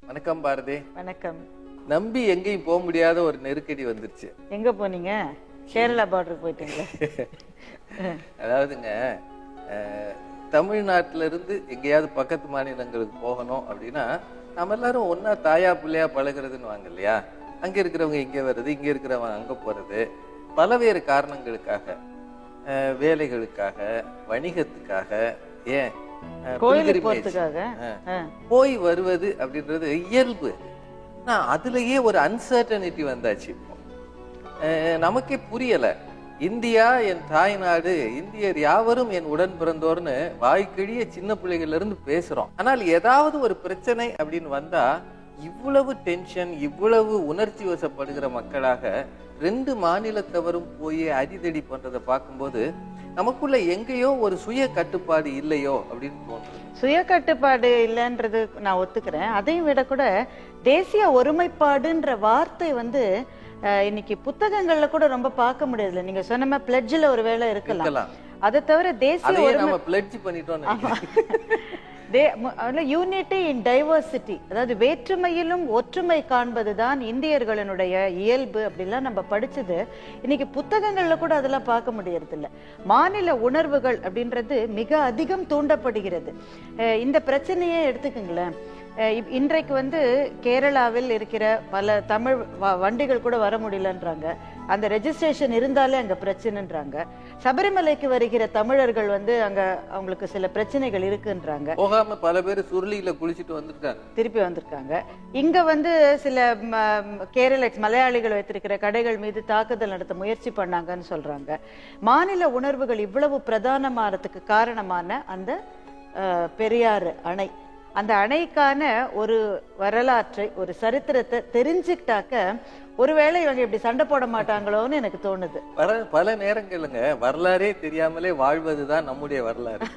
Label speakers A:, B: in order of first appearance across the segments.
A: வணக்கம் பாரதி.
B: வணக்கம்.
A: நம்பி எங்கேயும் போக முடியாத ஒரு நெருக்கடி வந்துருச்சு.
B: எங்க போனீங்க? கேரளா பார்டர் போயிட்டீங்களா?
A: அதாவதுங்க, தமிழ்நாட்டில இருந்து எங்கேயாவது பக்கத்து மாநிலங்களுக்கு போகணும் அப்படின்னா நம்ம எல்லாரும் ஒன்னா தாயா பிள்ளையா பழகிறதுன்னு வாங்க இல்லையா? அங்க இருக்கிறவங்க இங்க வர்றது, இங்க இருக்கிறவங்க அங்க போறது, பலவேறு காரணங்களுக்காக, வேலைகளுக்காக, வணிகத்துக்காக, ஏன் போய் வருவது அப்படின்றது இயல்பு. அதுலயே ஒரு அன்சர்டனிட்டி வந்தாச்சு. இப்போ நமக்கே புரியல. இந்தியா என் தாய் நாடு, இந்தியர் யாவரும் என் உடன் பிறந்தோர்னு வாய்க்கிழிய சின்ன பிள்ளைகள்ல இருந்து பேசுறோம். ஆனால் ஏதாவது ஒரு பிரச்சனை அப்படின்னு வந்தா இவ்வளவு டென்ஷன், இவ்வளவு உணர்ச்சி வசப்படுகிற மக்களாக ரெண்டு மாநிலத்தவரும் போய் அடிதடி பண்றதை பார்க்கும்போது நமக்குள்ள எங்கேயோ ஒரு சுய கட்டுப்பாடு இல்லையோ அப்படின்னு தோணுது.
B: சுய கட்டுப்பாடு இல்லைன்றது நான் ஒத்துக்கிறேன். அதையும் விட கூட தேசிய ஒருமைப்பாடுன்ற வார்த்தை இன்னைக்கு புத்தகங்கள்ல கூட ரொம்ப பார்க்க முடியாது. நீங்க சொன்ன பிளட்ஜ்ல ஒரு வேலை இருக்கலாம். அதை தவிர தேசிய யூனிட்டி இன் டைவர்சிட்டி, அதாவது வேற்றுமையிலும் ஒற்றுமை காண்பதுதான் இந்தியர்களுடைய இயல்பு அப்படிலாம் நம்ம படிச்சது இன்னைக்கு புத்தகங்கள்ல கூட அதெல்லாம் பார்க்க முடியறது இல்ல. மாநில உணர்வுகள் அப்படின்றது மிக அதிகம் தூண்டப்படுகிறது. இந்த பிரச்சனையே எடுத்துக்குங்களேன். இன்றைக்கு கேரளாவில் இருக்கிற பல தமிழ் வண்டிகள் கூட வர முடியலன்றாங்க. அந்த ரெஜிஸ்ட்ரேஷன் இருந்தாலே அங்க பிரச்சனைன்றாங்க. சபரிமலைக்கு வருகிற தமிழர்கள் அங்க அவங்களுக்கு சில பிரச்சனைகள் இருக்குன்றாங்க.
A: போகாம பல பேர் சுருளியில குளிச்சுட்டு வந்துட்டாங்க,
B: திருப்பி வந்திருக்காங்க. இங்க சில கேரள மலையாளிகள் வைத்திருக்கிற கடைகள் மீது தாக்குதல் நடத்த முயற்சி பண்ணாங்கன்னு சொல்றாங்க. மாநில உணர்வுகள் இவ்வளவு பிரதானமானதுக்கு காரணமான அந்த பெரியாறு அணை, அந்த அணைக்கான ஒரு வரலாற்றை, ஒரு சரித்திரத்தை தெரிஞ்சுக்கிட்டாக்க ஒருவேளை இவங்க இப்படி சண்டை போட மாட்டாங்களோன்னு எனக்கு தோணுது.
A: பல நேரங்களுங்க வரலாறே தெரியாமலே வாழ்வதுதான் நம்முடைய வரலாறு.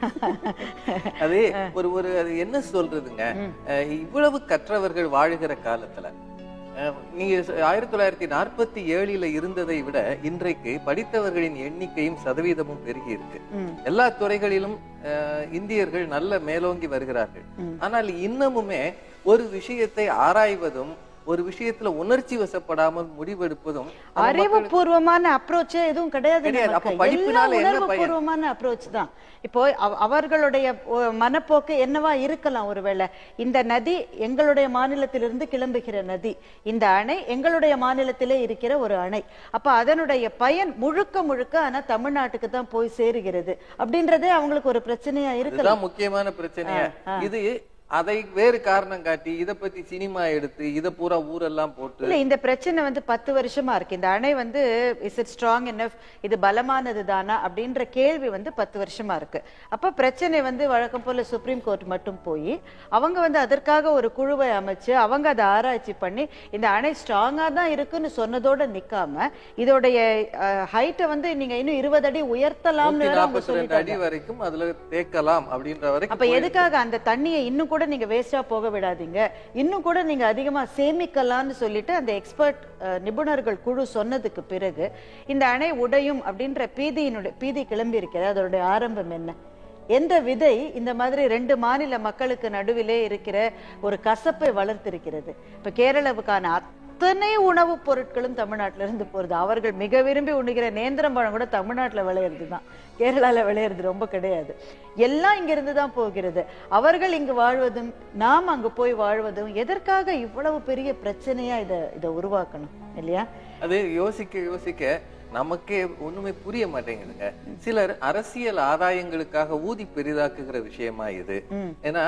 A: அது அது என்ன சொல்றதுங்க, இவ்வளவு கற்றவர்கள் வாழுகிற காலத்துல நீங்க 1947 இருந்ததை விட இன்றைக்கு படித்தவர்களின் எண்ணிக்கையும் சதவீதமும் பெருகி இருக்கு. எல்லா துறைகளிலும் இந்தியர்கள் நல்ல மேலோங்கி வருகிறார்கள். ஆனால் இன்னமுமே ஒரு விஷயத்தை ஆராய்வதும், ஒரு விஷயத்துல உணர்ச்சி வசப்படாமல் முடிவெடுப்பதும்
B: அறிவுபூர்வமான அப்ரோச் எதுவும் கிடையாது. உணர்வுபூர்வமான அப்ரோச் தான். இப்போ அவர்களுடைய மனப்போக்கு என்னவா இருக்கலாம்? ஒருவேளை இந்த நதி எங்களுடைய மாநிலத்திலிருந்து கிளம்புகிற நதி, இந்த அணை எங்களுடைய மாநிலத்திலே இருக்கிற ஒரு அணை, அப்ப அதனுடைய பயன் முழுக்க முழுக்க ஆனா தமிழ்நாட்டுக்கு தான் போய் சேருகிறது அப்படின்றதே அவங்களுக்கு ஒரு பிரச்சனையா இருக்கலாம்.
A: முக்கியமான பிரச்சனையா இது. அதை வேறு காரணம் காட்டி இதை பத்தி சினிமா எடுத்து இதை பூரா ஊரெல்லாம் போட்டு
B: இல்ல, இந்த பிரச்சனை 10 வருஷமா இருக்கு. இந்த அணை இஸ் இட் ஸ்ட்ராங் எனஃப், இது பலமானது தானா அப்படின்ற கேள்வி 10 வருஷமா இருக்கு. அப்ப பிரச்சனை வழக்கம் போல சுப்ரீம் கோர்ட் மட்டும் போய் அவங்க அதற்காக ஒரு குழுவை அமைச்சு அவங்க அதை ஆராய்ச்சி பண்ணி இந்த அணை ஸ்ட்ராங்கா தான் இருக்குன்னு சொன்னதோட நிக்காம இதோடைய ஹைட்டை நீங்க இன்னும் 20 அடி உயர்த்தலாம்னு
A: அடி வரைக்கும் அதுல தேக்கலாம் அப்படின்ற வரைக்கும்.
B: அப்ப எதுக்காக அந்த தண்ணியை இன்னும் கூட நீங்க வேஸ்டா போக விடாதீங்க, இன்னும் கூட நீங்க அதிகமா சேமிக்கலாம்னு சொல்லிட்டு அந்த எக்ஸ்பர்ட் நிபுணர்கள் குழு சொன்னதுக்கு பிறகு இந்த அணை உடையும் அப்படின்ற பீதி கிளம்பி இருக்கிறது. அதோடைய ஆரம்பம் என்ன? எந்த விதை இந்த மாதிரி ரெண்டு மாநில மக்களுக்கு நடுவிலே இருக்கிற ஒரு கசப்பை வளர்த்திருக்கிறது? இப்ப கேரளாவுக்கான அத்தனை உணவுப் பொருட்களும் தமிழ்நாட்டில இருந்து போறது. அவர்கள் மிக விரும்பி உண்ணுகிற நேந்திரம் பழம் கூட தமிழ்நாட்டுல விளையிறது தான், கேரளால விளையிறது ரொம்ப கிடையாது. எல்லாம் இங்க இருந்துதான் போகிறது. அவர்கள் இங்கு வாழ்வதும் நாம் அங்கு போய் வாழ்வதும் எதற்காக இவ்வளவு பெரிய பிரச்சனையா இதை உருவாக்கணும் இல்லையா?
A: அது யோசிக்க யோசிக்க நமக்கே ஒண்ணுமே புரிய மாட்டேங்குதுங்க. சிலர் அரசியல் ஆதாயங்களுக்காக ஊதி பெரிதாக்குகிற விஷயமா இது. ஏன்னா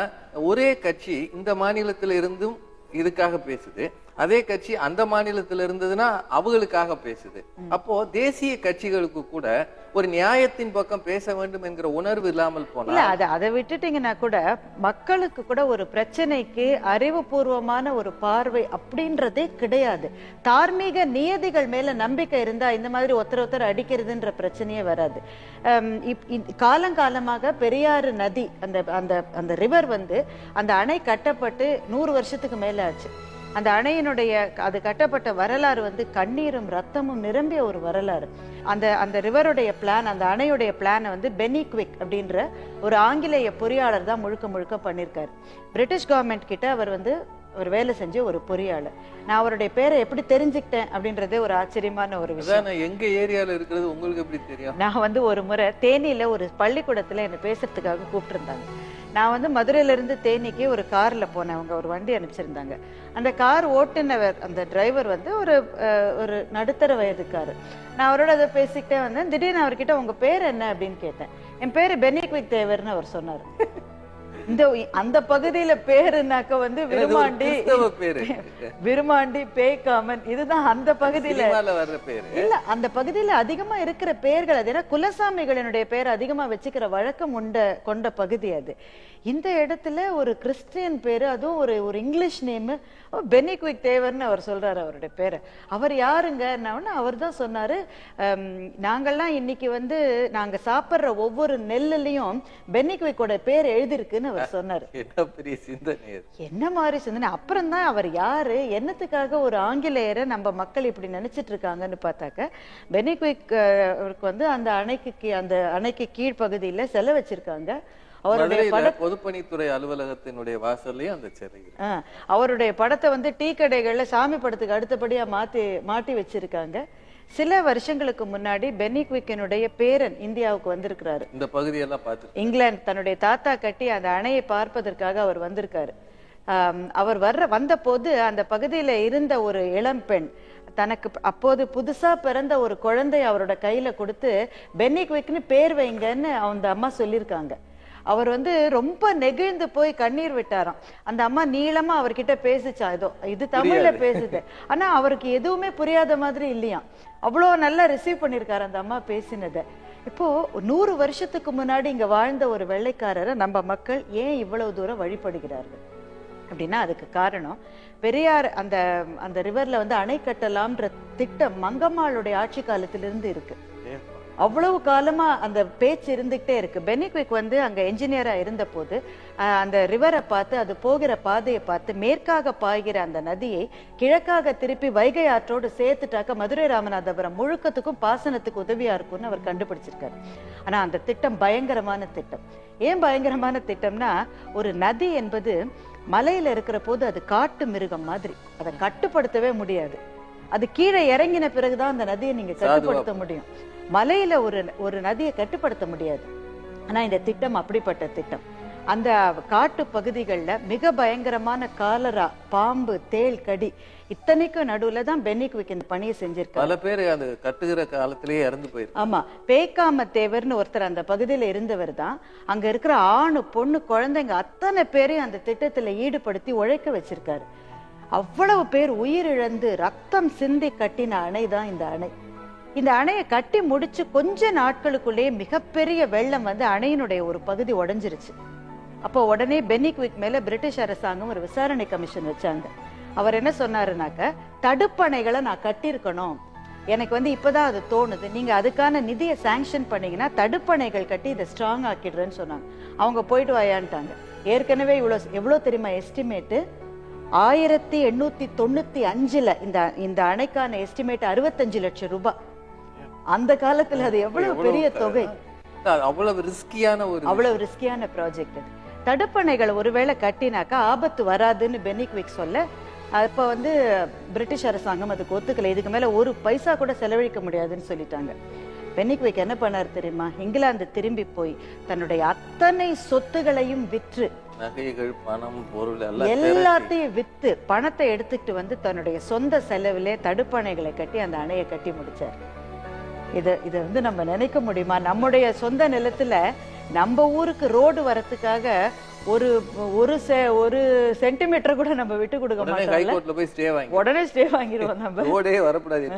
A: ஒரே கட்சி இந்த மாநிலத்தில இருந்தும் இதுக்காக பேசுது, அதே கட்சி அந்த மாநிலத்தில் இருந்ததுன்னா அவங்களுக்காக பேசுது. அப்போ தேசிய கட்சிகளுக்கு கூட ஒரு நியாயத்தின் பக்கம் பேச வேண்டும் என்கிற உணர்வு இல்லாமல் போனா,
B: அதை விட்டுட்டீங்கன்னா கூட மக்களுக்கு கூட ஒரு பிரச்சனைக்கு அறிவுபூர்வமான ஒரு பார்வை அப்படின்றதே கிடையாது. தார்மீக நியதிகள் மேல நம்பிக்கை இருந்தா இந்த மாதிரி ஒருத்தர் அடிக்கிறதுன்ற பிரச்சனையே வராது. காலங்காலமாக பெரியாறு நதி அந்த ரிவர் அந்த அணை கட்டப்பட்டு 100 வருஷத்துக்கு மேல ஆச்சு. அந்த அணையினுடைய அது கட்டப்பட்ட வரலாறு கண்ணீரும் ரத்தமும் நிரம்பிய ஒரு வரலாறு. அந்த ரிவருடைய பிளான், அந்த அணையுடைய பிளானை பெனிக்விக் அப்படின்ற ஒரு ஆங்கிலேய பொறியாளர் தான் முழுக்க முழுக்க பண்ணியிருக்காரு. பிரிட்டிஷ் கவர்மெண்ட் கிட்ட அவர் ஒரு வேலை செஞ்ச ஒரு பொறியாளர். நான் அவருடைய பேரை எப்படி தெரிஞ்சுக்கிட்டேன் அப்படின்றதே ஒரு ஆச்சரியமான ஒரு விஷயம்.
A: எங்க ஏரியால இருக்கிறது உங்களுக்கு எப்படி தெரியும்?
B: நான் ஒரு முறை தேனியில ஒரு பள்ளிக்கூடத்துல என்ன பேசுறதுக்காக கூப்பிட்டு இருந்தாங்க. நான் மதுரையில இருந்து தேனிக்கு ஒரு கார்ல போனேன். அவங்க ஒரு வண்டி அனுப்பிச்சிருந்தாங்க. அந்த கார் ஓட்டுநர், அந்த டிரைவர் ஒரு நடுத்தர வயதுக்காரு. நான் அவரோட அதை பேசிக்கிட்டே வந்தேன். திடீர்னு அவர்கிட்ட உங்க பேர் என்ன அப்படின்னு கேட்டேன். என் பேரு பெனிக்விக் தேவர்னு அவர் சொன்னாரு. அந்த பகுதியில பேருனாக்க விருமாண்டி, விருமாண்டி, பேய்காமன், இதுதான் அந்த பகுதியில
A: வர்ற பேரு.
B: இல்ல, அந்த பகுதியில அதிகமா இருக்கிற பெயர்கள் அது. ஏன்னா குலசாமிகளினுடைய பேர் அதிகமா வச்சுக்கிற வழக்கம் கொண்ட பகுதி அது. இந்த இடத்துல ஒரு கிறிஸ்டியன் பேரு, அதுவும் ஒரு இங்கிலீஷ் நேம், பெனிக்விக் தேவர்னு அவர் சொல்றாரு அவருடைய பேரை. அவர் யாருங்க? அவர் தான் சொன்னாரு, நாங்கெல்லாம் இன்னைக்கு நாங்க சாப்பிடுற ஒவ்வொரு நெல்லுலயும் பெனிக்விக்கோட பேர் எழுதிருக்குன்னு அவர் சொன்னாரு. என்ன மாதிரி சிந்தனை! அப்புறம் தான் அவர் யாரு, என்னத்துக்காக ஒரு ஆங்கிலேயரை நம்ம மக்கள் இப்படி நினைச்சிட்டு இருக்காங்கன்னு பார்த்தாக்க, பெனிக்விக் அந்த அணைக்கு கீழ்பகுதியில செல வச்சிருக்காங்க.
A: அவருடைய பொதுப்பணித்துறை அலுவலகத்தினுடைய வாசல்லையும் அந்த சிலை.
B: அவருடைய படத்தை டீ கடைகள்ல சாமி படத்துக்கு அடுத்தபடியா மாட்டி வச்சிருக்காங்க. சில வருஷங்களுக்கு முன்னாடி பெனிக்விக்கினுடைய பேரன் இந்தியாவுக்கு வந்திருக்கிறாரு.
A: இந்த பகுதியெல்லாம் பார்த்து
B: இங்கிலாந்து தன்னுடைய தாத்தா கட்டி அந்த அணையை பார்ப்பதற்காக அவர் வந்திருக்காரு. அவர் வந்த போது அந்த பகுதியில இருந்த ஒரு இளம் பெண் தனக்கு அப்போது புதுசா பிறந்த ஒரு குழந்தை அவரோட கையில கொடுத்து பெனிக்விக்னு பேர் வைங்கன்னு அந்த அம்மா சொல்லியிருக்காங்க. அவர் ரொம்ப நெகிழ்ந்து போய் கண்ணீர் விட்டாராம். அந்த அம்மா நீளமா அவர்கிட்ட பேசிச்சா, இது தமிழ்ல பேசுது. ஆனா அவருக்கு எதுவுமே புரியாத மாதிரி இல்லையா. அவ்வளோ நல்லா ரிசீவ் பண்ணிருக்காரு அந்த அம்மா பேசினதை. இப்போ 100 வருஷத்துக்கு முன்னாடி இங்க வாழ்ந்த ஒரு வெள்ளைக்காரரை நம்ம மக்கள் ஏன் இவ்வளவு தூரம் வழிபடுகிறார்கள் அப்படின்னா, அதுக்கு காரணம் பெரியார் அந்த ரிவர்ல அணை கட்டலாம்ன்ற திட்டம் மங்கம்மாளுடைய ஆட்சி காலத்திலிருந்து இருக்கு. அவ்வளவு காலமா அந்த பேச்சு இருந்துகிட்டே இருக்கு. பெனிக்விக் அங்க என்ஜினியரா இருந்த போது அந்த ரிவரை பார்த்து, அது போகிற பாதையை பார்த்து, மேற்காக பாய்கிற அந்த நதியை கிழக்காக திருப்பி வைகை ஆற்றோடு சேர்த்துட்டாக்க மதுரை ராமநாதபுரம் முழுக்கத்துக்கும் பாசனத்துக்கு உதவியா இருக்கும்னு அவர் கண்டுபிடிச்சிருக்காரு. ஆனா அந்த திட்டம் பயங்கரமான திட்டம். ஏன் பயங்கரமான திட்டம்னா, ஒரு நதி என்பது மலையில இருக்கிற போது அது காட்டு மிருகம் மாதிரி, அதை கட்டுப்படுத்தவே முடியாது. அது கீழே இறங்கின பிறகுதான் அந்த நதியை நீங்க கட்டுப்படுத்த முடியும். மலையில ஒரு நதியை கட்டுப்படுத்த முடியாது. ஆனா இந்த திட்டம் அப்படிப்பட்ட திட்டம். அந்த காட்டு பகுதிகளில் மிக பயங்கரமான காலரா, பாம்பு, தேள் கடி, இத்தனைக்கும் நடுவுல தான் பெனிக்விக் இந்த பணியை செஞ்சிருக்காரு.
A: பல பேர் அந்த கட்டுகிற காலத்திலேயே இறந்து போயிருக்கு.
B: ஆமா, பேய்காம தேவர்னு ஒருத்தர் அந்த பகுதியில இருந்தவர் தான் அங்க இருக்கிற ஆணு, பொண்ணு, குழந்தைங்க அத்தனை பேரையும் அந்த திட்டத்துல ஈடுபடுத்தி உழைக்க வச்சிருக்காரு. அவ்வளவு பேர் உயிரிழந்து ரத்தம் சிந்தி கட்டின அணை தான் இந்த அணை. இந்த அணையை கட்டி முடிச்சு கொஞ்ச நாட்களுக்குள்ளேயே மிகப்பெரிய வெள்ளம் அணையினுடைய ஒரு பகுதி உடைஞ்சிருச்சு. அப்போ உடனே பெனிக்விக் மேல பிரிட்டிஷ் அரசாங்கம் ஒரு விசாரணை கமிஷன் வச்சாங்க. அவர் என்ன சொன்னாருனாக்க, தடுப்பணைகளை நான் கட்டியிருக்கணும், எனக்கு இப்பதான் அது தோணுது, நீங்க அதுக்கான நிதியை சாங்ஷன் பண்ணீங்கன்னா தடுப்பணைகள் கட்டி இதை ஸ்ட்ராங் ஆக்கிடுறேன்னு சொன்னாங்க. அவங்க போயிட்டு வாயான்ட்டாங்க. ஏற்கனவே எவ்வளவு தெரியுமா எஸ்டிமேட்டு? 1895 இந்த அணைக்கான எஸ்டிமேட் 65 லட்சம் ரூபாய். அந்த காலத்துல அது எவ்வளவு பெரிய தொகை.
A: அவ்வளவு
B: ரிஸ்கியான ப்ராஜெக்ட் அது. தடுப்பணைகளை ஒருவேளை கட்டினாக்கா ஆபத்து வராதுன்னு பெனிக்விக் சொல்ல, அப்ப பிரிட்டிஷ் அரசாங்கம் அதுக்கு ஒத்துக்கல. இதுக்கு மேல ஒரு பைசா கூட செலவழிக்க முடியாதுன்னு சொல்லிட்டாங்க. பெனிக்விக் என்ன பண்ணாரு தெரியுமா? இங்கிலாந்து திரும்பி போய் தன்னுடைய அத்தனை சொத்துகளையும் விற்று,
A: நகைகள், பணம், பொருள்
B: எல்லாத்தையும் வித்து பணத்தை எடுத்துக்கிட்டு தன்னுடைய சொந்த செலவிலே தடுப்பணைகளை கட்டி அந்த அணையை கட்டி முடிச்சார். இது நம்ம நினைக்க முடியுமா? நம்முடைய சொந்த நிலத்துல நம்ம ஊருக்கு ரோடு வரத்துக்காக ஒரு சென்டிமீட்டர் கூட நம்ம விட்டு கொடுக்க மாட்டோம். உடனே ஸ்டே வாங்கிடுவோம். நம்ம
A: ரோடே வரக்கூடாது.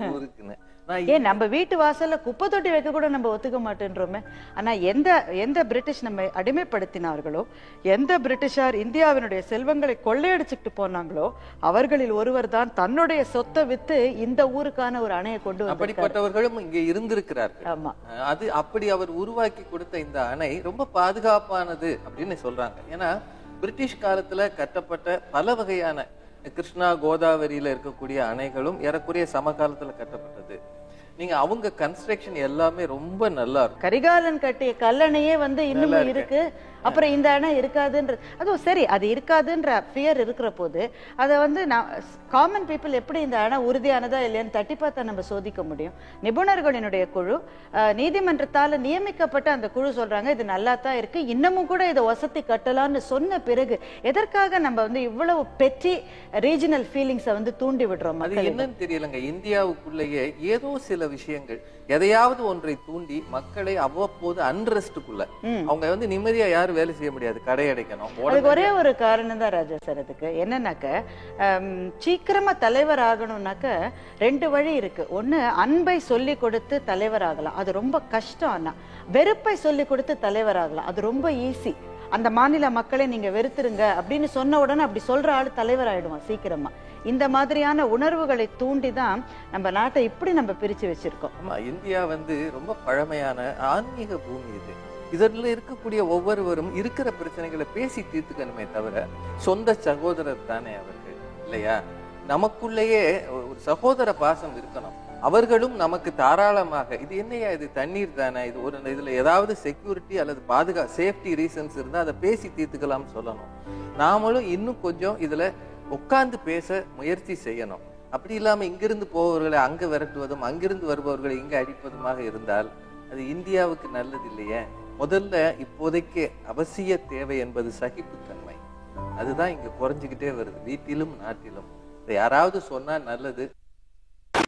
B: ஏன் நம்ம வீட்டு வாசல்ல குப்பை தொட்டி வைக்க கூட நம்ம ஒத்துக்க மாட்டேன்றோமே. ஆனா எந்த பிரிட்டிஷ் நம்ம அடிமைப்படுத்தினார்களோ, எந்த பிரிட்டிஷார் இந்தியாவினுடைய செல்வங்களை கொள்ளையடிச்சுட்டு போனாங்களோ, அவர்களில் ஒருவர் தான் தன்னுடைய சொத்தை வித்து இந்த ஊருக்கான ஒரு அணையை கொண்டு வந்து.
A: அப்படிப்பட்டவர்களும் இங்க இருந்திருக்கிறார்கள்.
B: ஆமா,
A: அது அப்படி அவர் உருவாக்கி கொடுத்த இந்த அணை ரொம்ப பாதுகாப்பானது அப்படின்னு சொல்றாங்க. ஏன்னா பிரிட்டிஷ் காலத்துல கட்டப்பட்ட பல வகையான கிருஷ்ணா, கோதாவரியில இருக்கக்கூடிய அணைகளும் ஏறக்குறைய சமகாலத்துல கட்டப்பட்டது. நீங்க அவங்க கன்ஸ்ட்ரக்ஷன் எல்லாமே ரொம்ப நல்லா இருக்கும்.
B: கரிகாலன் கட்டிய கல்லணையே இன்னும் இருக்கு. அப்புறம் இந்த அணை இருக்காதுன்ற அதுவும் சரி, அது இருக்காதுன்ற ஃபியர் இருக்கிற போது அதை காமன் பீப்புள் எப்படி இந்த அணை உறுதியானதா இல்லையான்னு தட்டி பார்த்தா நம்ம சோதிக்க முடியும். நிபுணர்களினுடைய குழு நீதிமன்றத்தால நியமிக்கப்பட்ட அந்த குழு சொல்றாங்க இது நல்லா தான் இருக்கு, இன்னமும் கூட இதை வசதி கட்டலாம்னு சொன்ன பிறகு எதற்காக நம்ம இவ்வளவு பெட்டி ரீஜனல் ஃபீலிங்ஸை தூண்டி விடுறோம்?
A: அது என்னன்னு தெரியலங்க. இந்தியாவுக்குள்ளேயே ஏதோ சில விஷயங்கள் எதையாவது ஒன்றை தூண்டி மக்களை அவ்வப்போது அன்ரெஸ்டுக்குள்ள அவங்க நிம்மதியா யாரும் வேலை செய்ய முடியாது, கடை அடைக்கணும்.
B: அதுக்கு ஒரே ஒரு காரணம் தான் ராஜா சார். அதுக்கு என்னன்னாக்க சீக்கிரமா தலைவர் ஆகணும்னாக்க 2 வழி இருக்கு. ஒண்ணு, அன்பை சொல்லி கொடுத்து தலைவர் ஆகலாம், அது ரொம்ப கஷ்டம். ஆனா வெறுப்பை சொல்லி கொடுத்து தலைவர் ஆகலாம், அது ரொம்ப ஈஸி. அந்த மாநில மக்களை நீங்க வெறுத்துருங்க அப்படின்னு சொன்ன உடனே அப்படி சொல்ற ஆளு தலைவர் ஆயிடுவான் சீக்கிரமா. இந்த மாதிரியான உணர்வுகளை தூண்டிதான் நம்ம நாட்டை இப்படி நம்ம பிரிச்சு வச்சிருக்கோம்.
A: ஆமா, இந்தியா ரொம்ப பழமையான ஆன்மீக பூமி இது. இதுல இருக்கக்கூடிய ஒவ்வொருவரும் இருக்கிற பிரச்சனைகளை பேசி தீர்த்துக்கணுமே தவிர சொந்த சகோதரர் தானே அவர்கள், இல்லையா? நமக்குள்ளேயே ஒரு சகோதர பாசம் இருக்கணும். அவர்களும் நமக்கு தாராளமாக இது என்னையா இது தண்ணீர் தானே, இது ஒரு இதுல ஏதாவது செக்யூரிட்டி அல்லது சேஃப்டி ரீசன்ஸ் இருந்தா அதை பேசி தீர்த்துக்கலாம் சொல்லணும். நாமளும் இன்னும் கொஞ்சம் இதுல உட்கார்ந்து பேச முயற்சி செய்யணும். அப்படி இல்லாம இங்கிருந்து போபவர்களை அங்க விரட்டுவதும் அங்கிருந்து வருபவர்களை இங்க அடிப்பதுமாக இருந்தால் அது இந்தியாவுக்கு நல்லது இல்லையே. முதல்ல இப்போதைக்கு அவசிய தேவை என்பது சகிப்புத்தன்மை. அதுதான் இங்க குறைஞ்சுக்கிட்டே வருது, வீட்டிலும் நாட்டிலும். யாராவது சொன்னா நல்லது.